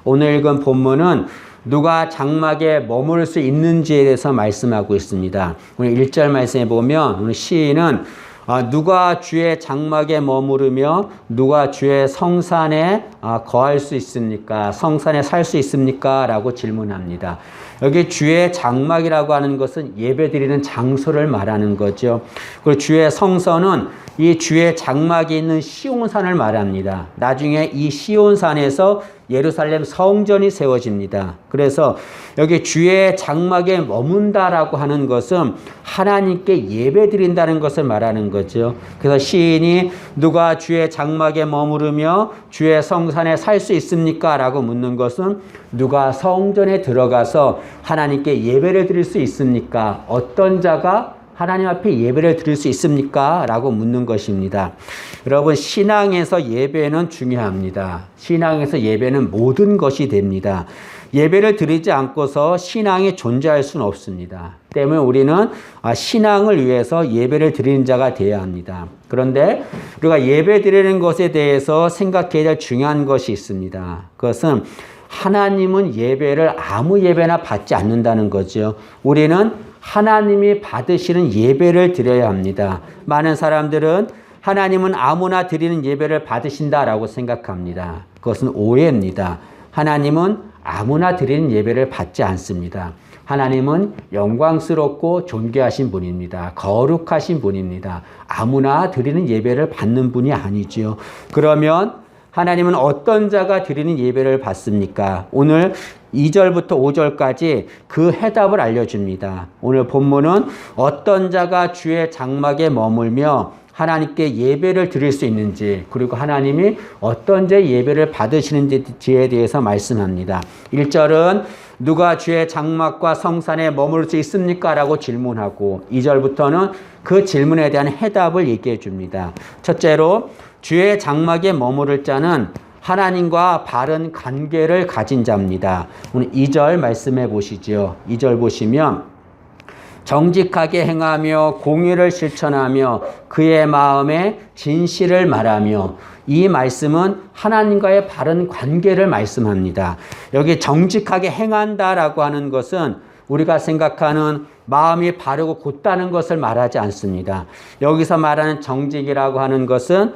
오늘 읽은 본문은 누가 장막에 머물 수 있는지에 대해서 말씀하고 있습니다. 오늘 1절 말씀에 보면 오늘 시인은 누가 주의 장막에 머무르며 누가 주의 성산에 거할 수 있습니까? 성산에 살 수 있습니까? 라고 질문합니다. 여기 주의 장막이라고 하는 것은 예배드리는 장소를 말하는 거죠. 그리고 주의 성전은 이 주의 장막이 있는 시온산을 말합니다. 나중에 이 시온산에서 예루살렘 성전이 세워집니다. 그래서 여기 주의 장막에 머문다라고 하는 것은 하나님께 예배드린다는 것을 말하는 거죠. 그래서 시인이 누가 주의 장막에 머무르며 주의 성산에 살 수 있습니까? 라고 묻는 것은 누가 성전에 들어가서 하나님께 예배를 드릴 수 있습니까? 어떤 자가 하나님 앞에 예배를 드릴 수 있습니까? 라고 묻는 것입니다. 여러분, 신앙에서 예배는 중요합니다. 신앙에서 예배는 모든 것이 됩니다. 예배를 드리지 않고서 신앙이 존재할 수는 없습니다. 때문에 우리는 신앙을 위해서 예배를 드리는 자가 되어야 합니다. 그런데 우리가 예배 드리는 것에 대해서 생각해야 될 중요한 것이 있습니다. 그것은 하나님은 예배를 아무 예배나 받지 않는다는 거죠. 우리는 하나님이 받으시는 예배를 드려야 합니다. 많은 사람들은 하나님은 아무나 드리는 예배를 받으신다라고 생각합니다. 그것은 오해입니다. 하나님은 아무나 드리는 예배를 받지 않습니다. 하나님은 영광스럽고 존귀하신 분입니다. 거룩하신 분입니다. 아무나 드리는 예배를 받는 분이 아니죠. 그러면 하나님은 어떤 자가 드리는 예배를 받습니까? 오늘 2절부터 5절까지 그 해답을 알려줍니다. 오늘 본문은 어떤 자가 주의 장막에 머물며 하나님께 예배를 드릴 수 있는지, 그리고 하나님이 어떤 자의 예배를 받으시는지에 대해서 말씀합니다. 1절은 누가 주의 장막과 성산에 머물 수 있습니까? 라고 질문하고 2절부터는 그 질문에 대한 해답을 얘기해 줍니다. 첫째로 주의 장막에 머무를 자는 하나님과 바른 관계를 가진 자입니다. 오늘 2절 말씀해 보시죠. 2절 보시면 정직하게 행하며 공의를 실천하며 그의 마음에 진실을 말하며, 이 말씀은 하나님과의 바른 관계를 말씀합니다. 여기 정직하게 행한다라고 하는 것은 우리가 생각하는 마음이 바르고 곧다는 것을 말하지 않습니다. 여기서 말하는 정직이라고 하는 것은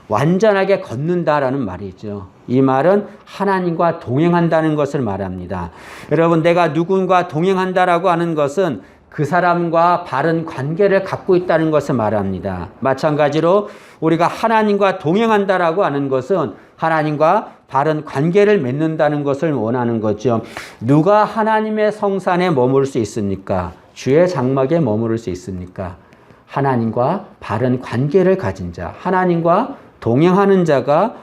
완전하게 걷는다라는 말이죠. 이 말은 하나님과 동행한다는 것을 말합니다. 여러분, 내가 누군가 동행한다라고 하는 것은 그 사람과 바른 관계를 갖고 있다는 것을 말합니다. 마찬가지로 우리가 하나님과 동행한다라고 하는 것은 하나님과 바른 관계를 맺는다는 것을 원하는 거죠. 누가 하나님의 성산에 머물 수 있습니까? 주의 장막에 머무를 수 있습니까? 하나님과 바른 관계를 가진 자, 하나님과 동행하는 자가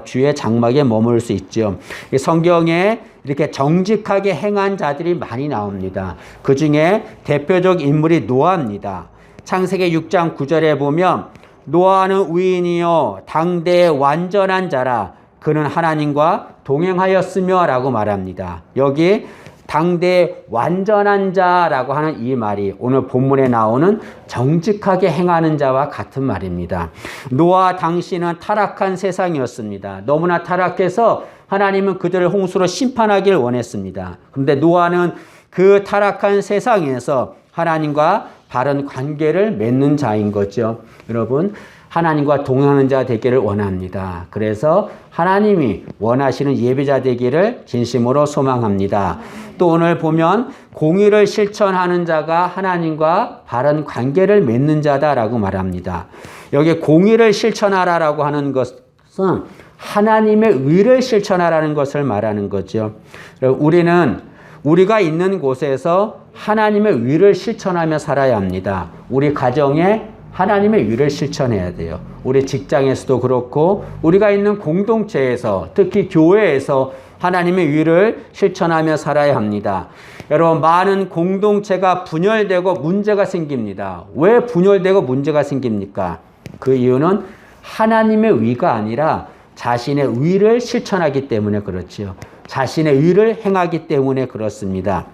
주의 장막에 머물 수 있죠. 성경에 이렇게 정직하게 행한 자들이 많이 나옵니다. 그 중에 대표적 인물이 노아입니다. 창세기 6장 9절에 보면 노아는 의인이요 당대의 완전한 자라 그는 하나님과 동행하였으며 라고 말합니다. 여기 당대 완전한 자라고 하는 이 말이 오늘 본문에 나오는 정직하게 행하는 자와 같은 말입니다. 노아 당시는 타락한 세상이었습니다. 너무나 타락해서 하나님은 그들을 홍수로 심판하길 원했습니다. 그런데 노아는 그 타락한 세상에서 하나님과 바른 관계를 맺는 자인 거죠. 여러분, 하나님과 동행하는 자 되기를 원합니다. 그래서 하나님이 원하시는 예배자 되기를 진심으로 소망합니다. 또 오늘 보면 공의를 실천하는 자가 하나님과 바른 관계를 맺는 자다라고 말합니다. 여기 공의를 실천하라라고 하는 것은 하나님의 의를 실천하라는 것을 말하는 거죠. 우리는 우리가 있는 곳에서 하나님의 의를 실천하며 살아야 합니다. 우리 가정에 하나님의 의를 실천해야 돼요. 우리 직장에서도 그렇고 우리가 있는 공동체에서, 특히 교회에서 하나님의 의를 실천하며 살아야 합니다. 여러분, 많은 공동체가 분열되고 문제가 생깁니다. 왜 분열되고 문제가 생깁니까? 그 이유는 하나님의 의가 아니라 자신의 의를 실천하기 때문에 그렇지요. 자신의 의를 행하기 때문에 그렇습니다.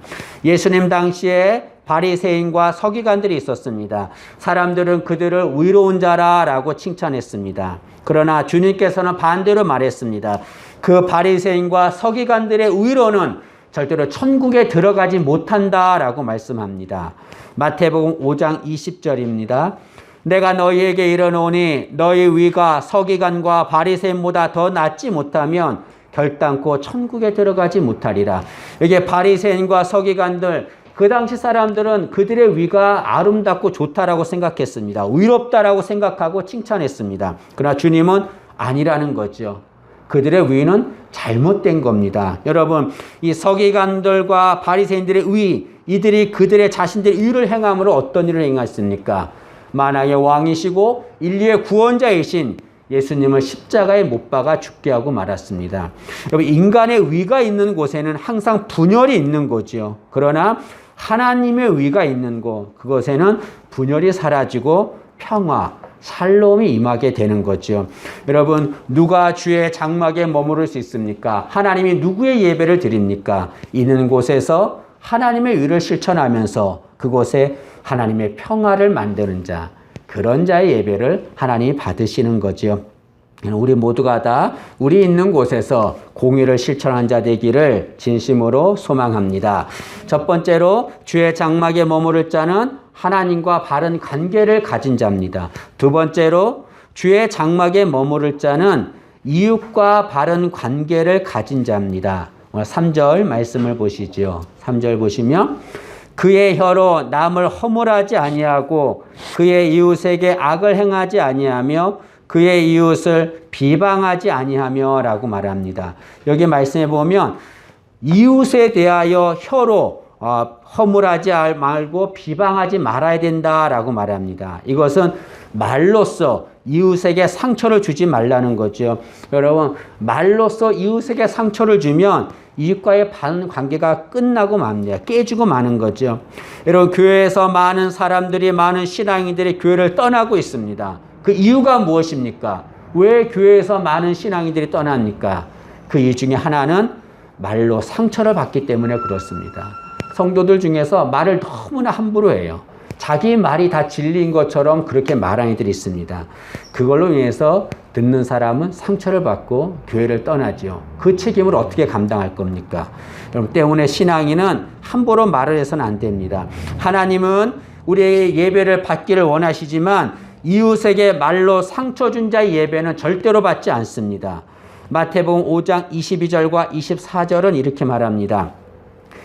예수님 당시에 바리새인과 서기관들이 있었습니다. 사람들은 그들을 의로운 자라라고 칭찬했습니다. 그러나 주님께서는 반대로 말했습니다. 그 바리새인과 서기관들의 의로는 절대로 천국에 들어가지 못한다라고 말씀합니다. 마태복음 5장 20절입니다. 내가 너희에게 이르노니 너희 위가 서기관과 바리새인보다 더 낫지 못하면 결단코 천국에 들어가지 못하리라. 이게 바리새인과 서기관들, 그 당시 사람들은 그들의 위가 아름답고 좋다라고 생각했습니다. 의롭다라고 생각하고 칭찬했습니다. 그러나 주님은 아니라는 거죠. 그들의 위는 잘못된 겁니다. 여러분, 이 서기관들과 바리새인들의 위, 이들이 그들의 자신들의 의를 행함으로 어떤 일을 행했습니까? 만왕의 왕이시고 인류의 구원자이신 예수님을 십자가에 못 박아 죽게 하고 말았습니다. 여러분, 인간의 위가 있는 곳에는 항상 분열이 있는 거죠. 그러나 하나님의 위가 있는 곳, 그곳에는 분열이 사라지고 평화, 샬롬이 임하게 되는 거죠. 여러분, 누가 주의 장막에 머무를 수 있습니까? 하나님이 누구의 예배를 드립니까? 있는 곳에서 하나님의 의를 실천하면서 그곳에 하나님의 평화를 만드는 자, 그런 자의 예배를 하나님이 받으시는 거죠. 우리 모두가 다 우리 있는 곳에서 공의를 실천한 자 되기를 진심으로 소망합니다. 첫 번째로 주의 장막에 머무를 자는 하나님과 바른 관계를 가진 자입니다. 두 번째로 주의 장막에 머무를 자는 이웃과 바른 관계를 가진 자입니다. 오늘 3절 말씀을 보시죠. 3절 보시면 그의 혀로 남을 허물하지 아니하고 그의 이웃에게 악을 행하지 아니하며 그의 이웃을 비방하지 아니하며 라고 말합니다. 여기 말씀해 보면 이웃에 대하여 혀로 허물하지 말고 비방하지 말아야 된다라고 말합니다. 이것은 말로써 이웃에게 상처를 주지 말라는 거죠. 여러분, 말로써 이웃에게 상처를 주면 이웃과의 관계가 끝나고 맙니다. 깨지고 마는 거죠. 여러분, 교회에서 많은 사람들이, 많은 신앙인들이 교회를 떠나고 있습니다. 그 이유가 무엇입니까? 왜 교회에서 많은 신앙인들이 떠납니까? 그 이유 중에 하나는 말로 상처를 받기 때문에 그렇습니다. 성도들 중에서 말을 너무나 함부로 해요. 자기 말이 다 진리인 것처럼 그렇게 말하는 이들이 있습니다. 그걸로 인해서 듣는 사람은 상처를 받고 교회를 떠나죠. 그 책임을 어떻게 감당할 겁니까? 여러분, 때문에 신앙인은 함부로 말을 해서는 안 됩니다. 하나님은 우리의 예배를 받기를 원하시지만 이웃에게 말로 상처 준 자의 예배는 절대로 받지 않습니다. 마태복음 5장 22절과 24절은 이렇게 말합니다.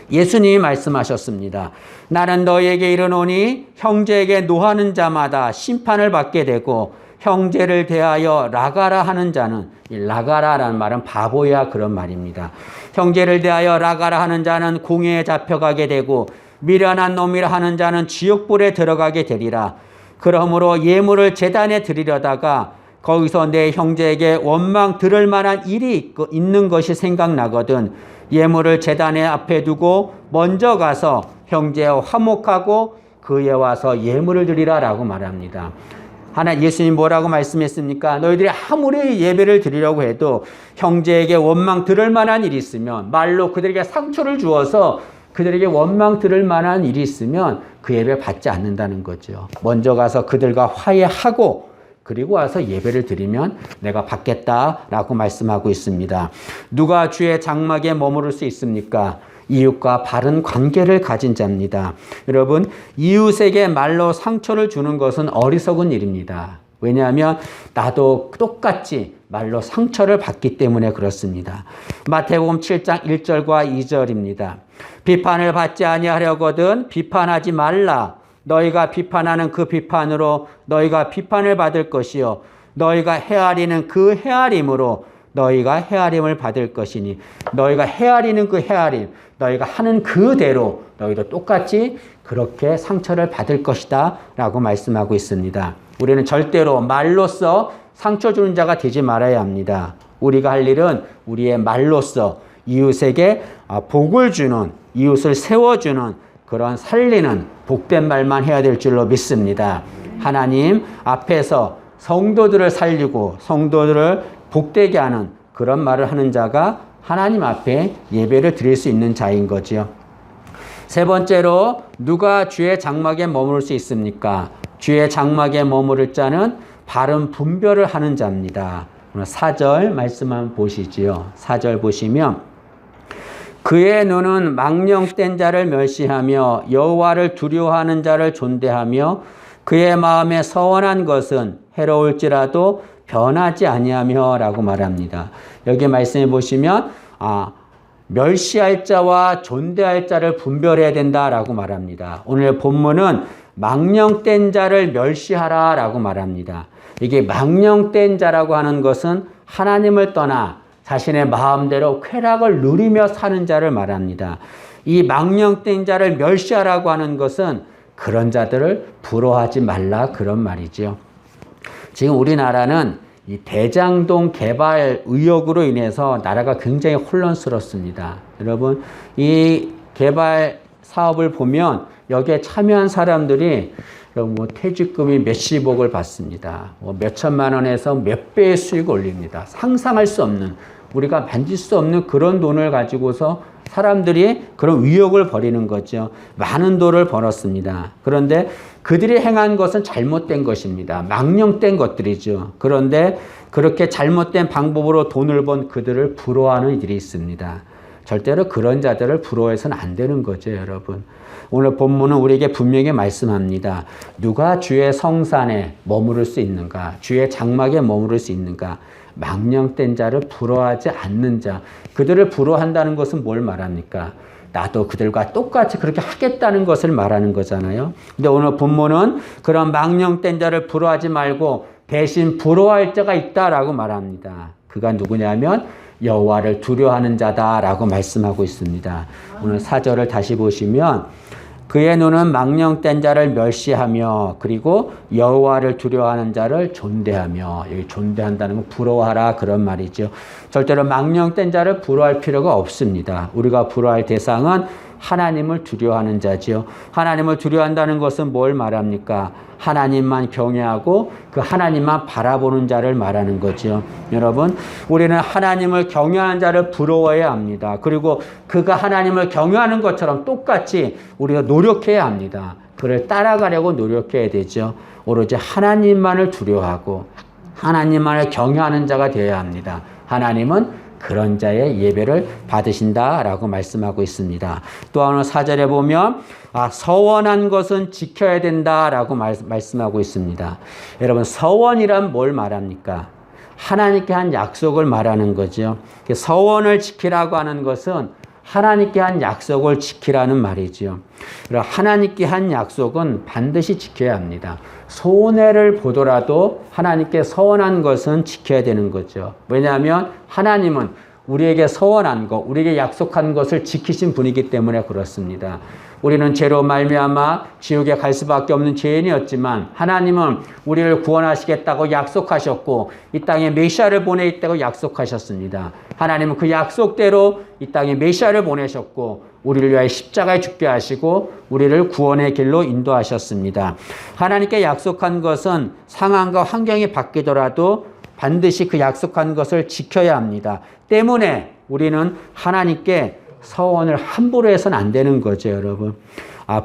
예수님이 말씀하셨습니다. 나는 너희에게 이르노니 형제에게 노하는 자마다 심판을 받게 되고 형제를 대하여 라가라 하는 자는, 라가라라는 말은 바보야 그런 말입니다. 형제를 대하여 라가라 하는 자는 공회에 잡혀가게 되고 미련한 놈이라 하는 자는 지옥불에 들어가게 되리라. 그러므로 예물을 제단에 드리려다가 거기서 내 형제에게 원망 들을 만한 일이 있는 것이 생각나거든 예물을 제단에 앞에 두고 먼저 가서 형제와 화목하고 그에 와서 예물을 드리라 라고 말합니다. 예수님 뭐라고 말씀했습니까? 너희들이 아무리 예배를 드리려고 해도 형제에게 원망 들을 만한 일이 있으면, 말로 그들에게 상처를 주어서 그들에게 원망 들을 만한 일이 있으면 그 예배 받지 않는다는 거죠. 먼저 가서 그들과 화해하고 그리고 와서 예배를 드리면 내가 받겠다라고 말씀하고 있습니다. 누가 주의 장막에 머무를 수 있습니까? 이웃과 바른 관계를 가진 자입니다. 여러분, 이웃에게 말로 상처를 주는 것은 어리석은 일입니다. 왜냐하면 나도 똑같이 말로 상처를 받기 때문에 그렇습니다. 마태복음 7장 1절과 2절입니다. 비판을 받지 아니하려거든 비판하지 말라. 너희가 비판하는 그 비판으로 너희가 비판을 받을 것이요 너희가 헤아리는 그 헤아림으로 너희가 헤아림을 받을 것이니, 너희가 헤아리는 그 헤아림, 너희가 하는 그대로 너희도 똑같이 그렇게 상처를 받을 것이다 라고 말씀하고 있습니다. 우리는 절대로 말로써 상처 주는 자가 되지 말아야 합니다. 우리가 할 일은 우리의 말로써 이웃에게 복을 주는, 이웃을 세워주는 그런 살리는 복된 말만 해야 될 줄로 믿습니다. 하나님 앞에서 성도들을 살리고 성도들을 복되게 하는 그런 말을 하는 자가 하나님 앞에 예배를 드릴 수 있는 자인 거죠. 세 번째로 누가 주의 장막에 머무를 수 있습니까? 주의 장막에 머무를 자는 바른 분별을 하는 자입니다. 4절 말씀 한번 보시지요. 4절 보시면 그의 눈은 망령된 자를 멸시하며 여호와를 두려워하는 자를 존대하며 그의 마음에 서원한 것은 해로울지라도 변하지 아니하며 라고 말합니다. 여기 말씀해 보시면 멸시할 자와 존대할 자를 분별해야 된다라고 말합니다. 오늘 본문은 망령된 자를 멸시하라 라고 말합니다. 이게 망령된 자라고 하는 것은 하나님을 떠나 자신의 마음대로 쾌락을 누리며 사는 자를 말합니다. 이 망령된 자를 멸시하라고 하는 것은 그런 자들을 부러워하지 말라 그런 말이죠. 지금 우리나라는 이 대장동 개발 의혹으로 인해서 나라가 굉장히 혼란스럽습니다. 여러분, 이 개발 사업을 보면 여기에 참여한 사람들이 퇴직금이 몇십억을 받습니다. 몇천만 원에서 몇 배의 수익을 올립니다. 상상할 수 없는, 우리가 만질 수 없는 그런 돈을 가지고서 사람들이 그런 위협을 벌이는 거죠. 많은 돈을 벌었습니다. 그런데 그들이 행한 것은 잘못된 것입니다. 망령된 것들이죠. 그런데 그렇게 잘못된 방법으로 돈을 번 그들을 부러워하는 이들이 있습니다. 절대로 그런 자들을 부러워해서는 안 되는 거죠, 여러분. 오늘 본문은 우리에게 분명히 말씀합니다. 누가 주의 성산에 머무를 수 있는가? 주의 장막에 머무를 수 있는가? 망령된 자를 부러워하지 않는 자. 그들을 부러워한다는 것은 뭘 말합니까? 나도 그들과 똑같이 그렇게 하겠다는 것을 말하는 거잖아요. 근데 오늘 본문은 그런 망령된 자를 부러워하지 말고 대신 부러워할 자가 있다라고 말합니다. 그가 누구냐면 여호와를 두려워하는 자다라고 말씀하고 있습니다. 오늘 4절을 다시 보시면 그의 눈은 망령된 자를 멸시하며 그리고 여호와를 두려워하는 자를 존대하며, 여기 존대한다는 건 부러워하라 그런 말이죠. 절대로 망령된 자를 부러워할 필요가 없습니다. 우리가 부러워할 대상은 하나님을 두려워하는 자지요. 하나님을 두려워한다는 것은 뭘 말합니까? 하나님만 경외하고 그 하나님만 바라보는 자를 말하는 거죠. 여러분, 우리는 하나님을 경외하는 자를 부러워해야 합니다. 그리고 그가 하나님을 경외하는 것처럼 똑같이 우리가 노력해야 합니다. 그를 따라가려고 노력해야 되죠. 오로지 하나님만을 두려워하고 하나님만을 경외하는 자가 되어야 합니다. 하나님은 그런 자의 예배를 받으신다라고 말씀하고 있습니다. 또 오늘 4절에 보면 서원한 것은 지켜야 된다라고 말씀하고 있습니다. 여러분, 서원이란 뭘 말합니까? 하나님께 한 약속을 말하는 거죠. 서원을 지키라고 하는 것은 하나님께 한 약속을 지키라는 말이죠. 하나님께 한 약속은 반드시 지켜야 합니다. 손해를 보더라도 하나님께 서원한 것은 지켜야 되는 거죠. 왜냐하면 하나님은 우리에게 서원한 것, 우리에게 약속한 것을 지키신 분이기 때문에 그렇습니다. 우리는 죄로 말미암아 지옥에 갈 수밖에 없는 죄인이었지만 하나님은 우리를 구원하시겠다고 약속하셨고 이 땅에 메시아를 보내겠다고 약속하셨습니다. 하나님은 그 약속대로 이 땅에 메시아를 보내셨고 우리를 위하여 십자가에 죽게 하시고 우리를 구원의 길로 인도하셨습니다. 하나님께 약속한 것은 상황과 환경이 바뀌더라도 반드시 그 약속한 것을 지켜야 합니다. 때문에 우리는 하나님께 서원을 함부로 해서는 안 되는 거죠, 여러분.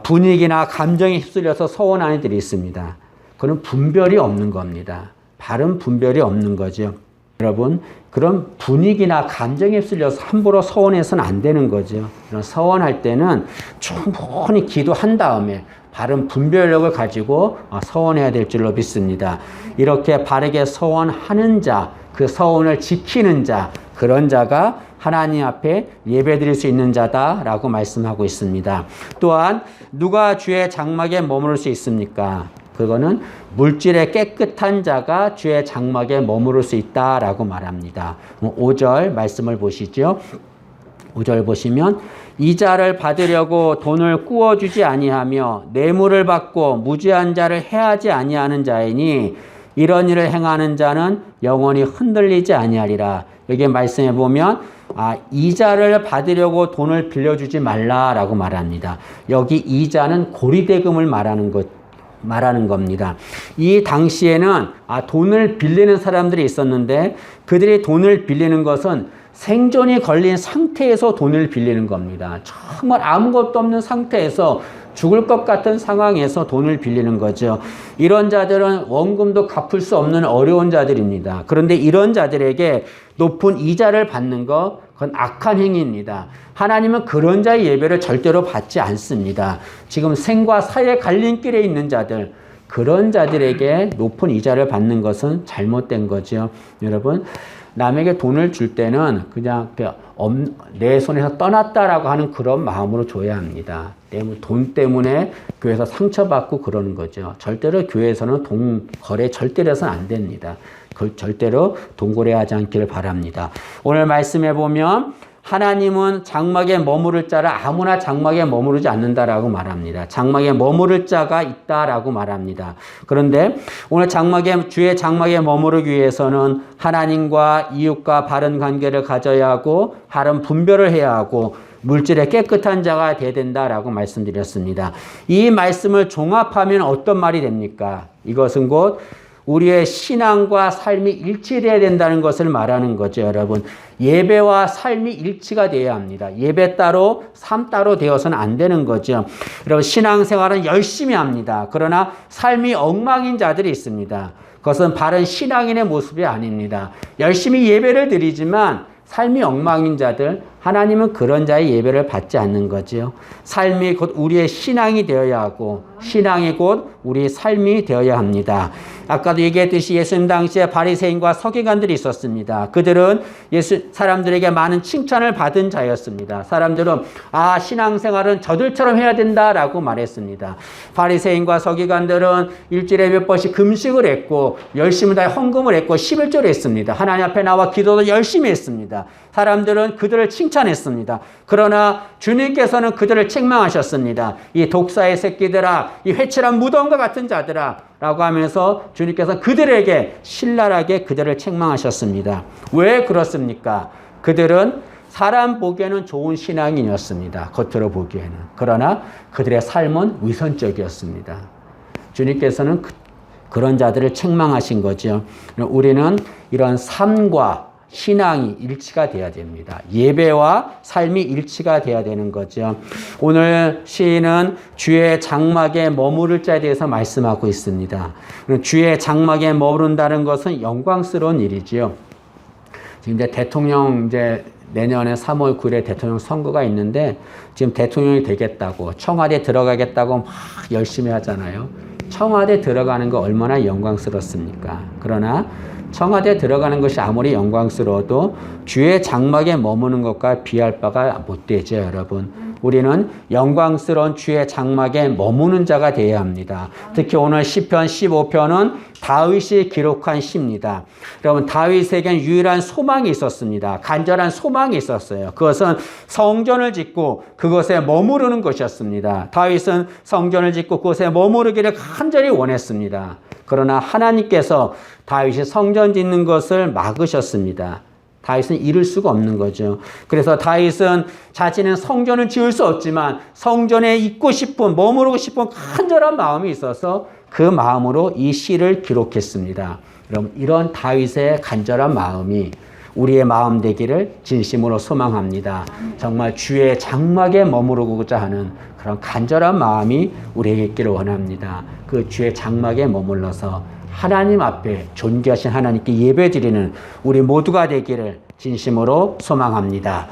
분위기나 감정에 휩쓸려서 서원하는 이들이 있습니다. 그건 분별이 없는 겁니다. 바른 분별이 없는 거죠. 여러분, 그런 분위기나 감정에 휩쓸려서 함부로 서원해서는 안 되는 거죠. 그런 서원할 때는 충분히 기도한 다음에 바른 분별력을 가지고 서원해야 될 줄로 믿습니다. 이렇게 바르게 서원하는 자, 그 서원을 지키는 자, 그런 자가 하나님 앞에 예배드릴 수 있는 자다라고 말씀하고 있습니다. 또한 누가 주의 장막에 머무를 수 있습니까? 그거는 물질에 깨끗한 자가 주의 장막에 머무를 수 있다라고 말합니다. 5절 말씀을 보시죠. 5절 보시면 이자를 받으려고 돈을 꾸어주지 아니하며 뇌물을 받고 무죄한 자를 해하지 아니하는 자이니 이런 일을 행하는 자는 영원히 흔들리지 아니하리라. 여기 말씀해 보면 이자를 받으려고 돈을 빌려주지 말라라고 말합니다. 여기 이자는 고리대금을 말하는 겁니다. 이 당시에는 돈을 빌리는 사람들이 있었는데 그들이 돈을 빌리는 것은 생존이 걸린 상태에서 돈을 빌리는 겁니다. 정말 아무것도 없는 상태에서 죽을 것 같은 상황에서 돈을 빌리는 거죠. 이런 자들은 원금도 갚을 수 없는 어려운 자들입니다. 그런데 이런 자들에게 높은 이자를 받는 것, 그건 악한 행위입니다. 하나님은 그런 자의 예배를 절대로 받지 않습니다. 지금 생과 사의 갈림길에 있는 자들, 그런 자들에게 높은 이자를 받는 것은 잘못된 거죠. 여러분, 남에게 돈을 줄 때는 그냥 내 손에서 떠났다라고 하는 그런 마음으로 줘야 합니다. 돈 때문에 교회에서 상처받고 그러는 거죠. 절대로 교회에서는 돈 거래 절대로 해서는 안 됩니다. 절대로 돈 거래하지 않기를 바랍니다. 오늘 말씀해 보면 하나님은 장막에 머무를 자를 아무나 장막에 머무르지 않는다라고 말합니다. 장막에 머무를 자가 있다라고 말합니다. 그런데 오늘 주의 장막에 머무르기 위해서는 하나님과 이웃과 바른 관계를 가져야 하고 바른 분별을 해야 하고 물질에 깨끗한 자가 되어야 된다라고 말씀드렸습니다. 이 말씀을 종합하면 어떤 말이 됩니까? 이것은 곧 우리의 신앙과 삶이 일치되어야 된다는 것을 말하는 거죠, 여러분. 예배와 삶이 일치가 되어야 합니다. 예배 따로, 삶 따로 되어서는 안 되는 거죠. 여러분, 신앙생활은 열심히 합니다. 그러나 삶이 엉망인 자들이 있습니다. 그것은 바른 신앙인의 모습이 아닙니다. 열심히 예배를 드리지만 삶이 엉망인 자들, 하나님은 그런 자의 예배를 받지 않는 거지요. 삶이 곧 우리의 신앙이 되어야 하고 신앙이 곧 우리의 삶이 되어야 합니다. 아까도 얘기했듯이 예수님 당시에 바리새인과 서기관들이 있었습니다. 그들은 사람들에게 많은 칭찬을 받은 자였습니다. 사람들은 신앙생활은 저들처럼 해야 된다라고 말했습니다. 바리새인과 서기관들은 일주일에 몇 번씩 금식을 했고 열심히 다 헌금을 했고 11조를 했습니다. 하나님 앞에 나와 기도도 열심히 했습니다. 사람들은 그들을 칭찬했습니다. 그러나 주님께서는 그들을 책망하셨습니다. 이 독사의 새끼들아, 이 회칠한 무덤과 같은 자들아 라고 하면서 주님께서 그들에게 신랄하게 그들을 책망하셨습니다. 왜 그렇습니까? 그들은 사람 보기에는 좋은 신앙인이었습니다. 겉으로 보기에는. 그러나 그들의 삶은 위선적이었습니다. 주님께서는 그런 자들을 책망하신 거죠. 우리는 이런 삶과 신앙이 일치가 돼야 됩니다. 예배와 삶이 일치가 돼야 되는 거죠. 오늘 시인은 주의 장막에 머무를 자에 대해서 말씀하고 있습니다. 주의 장막에 머무른다는 것은 영광스러운 일이지요. 지금 대통령 내년에 3월 9일에 대통령 선거가 있는데 지금 대통령이 되겠다고 청와대 들어가겠다고 막 열심히 하잖아요. 청와대 들어가는 거 얼마나 영광스럽습니까? 그러나 청와대 들어가는 것이 아무리 영광스러워도 주의 장막에 머무는 것과 비할 바가 못 되죠, 여러분. 우리는 영광스러운 주의 장막에 머무는 자가 되어야 합니다. 특히 오늘 시편 15편은 다윗이 기록한 시입니다. 여러분, 다윗에겐 유일한 소망이 있었습니다. 간절한 소망이 있었어요. 그것은 성전을 짓고 그것에 머무르는 것이었습니다. 다윗은 성전을 짓고 그것에 머무르기를 간절히 원했습니다. 그러나 하나님께서 다윗이 성전 짓는 것을 막으셨습니다. 다윗은 이룰 수가 없는 거죠. 그래서 다윗은 자신은 성전을 지을 수 없지만 성전에 있고 싶은, 머무르고 싶은 간절한 마음이 있어서 그 마음으로 이 시를 기록했습니다. 여러분, 이런 다윗의 간절한 마음이 우리의 마음 되기를 진심으로 소망합니다. 정말 주의 장막에 머무르고자 하는 그런 간절한 마음이 우리에게 있기를 원합니다. 그 주의 장막에 머물러서 하나님 앞에 존귀하신 하나님께 예배드리는 우리 모두가 되기를 진심으로 소망합니다.